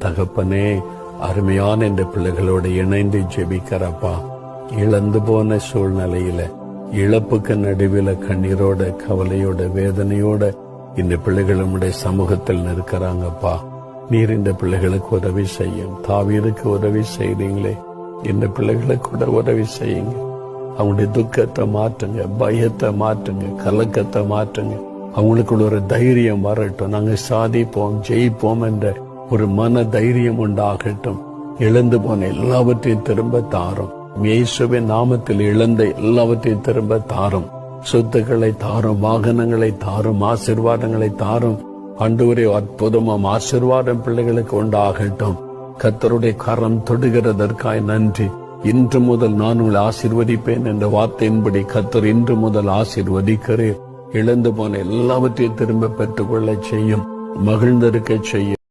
தகப்பனே, அருமையான இந்த பிள்ளைகளோட இணைந்து ஜெபிக்கிறப்பா. இழந்து போன சூழ்நிலையில, இழப்புக்கு நடுவில் கண்ணீரோட, கவலையோட, வேதனையோட இந்த பிள்ளைகள் நம்முடைய சமூகத்தில் நிற்கிறாங்கப்பா. நீர் இந்த பிள்ளைகளுக்கு உதவி செய்யும். தாவீதுக்கு உதவி செய்றீங்களே, இந்த பிள்ளைகளுக்கு கூட உதவி செய்யுங்க. அவங்களுடைய துக்கத்தை மாற்றுங்க, பயத்தை மாற்றுங்க, கலக்கத்தை மாற்றுங்க. அவங்களுக்குள்ள ஒரு தைரியம் வரட்டும். நாங்க சாதிப்போம், ஜெயிப்போம் என்ற ஒரு மன தைரியம் உண்டாகட்டும். இழந்து போன எல்லாவற்றையும் திரும்ப தாரும். இயேசுவின் நாமத்தில் இழந்த எல்லாவற்றையும் திரும்ப தாரும். சொத்துக்களை தாரும், வாகனங்களை தாரும், ஆசீர்வாதங்களை தாரும். ஆண்டவரே, அற்புதமும் ஆசீர்வாதம் பிள்ளைகளுக்கு உண்டாகட்டும். கர்த்தருடைய கரம் தொடுகிறதற்காய் நன்றி. இன்று முதல் நான் உங்களை ஆசீர்வதிப்பேன் என்ற வார்த்தையின்படி கர்த்தர் இன்று முதல் ஆசீர்வதிக்கிறேன். இழந்து போன எல்லாவற்றையும் திரும்ப பெற்றுக்கொள்ள செய்யும், மகிழ்ந்திருக்க செய்யும்.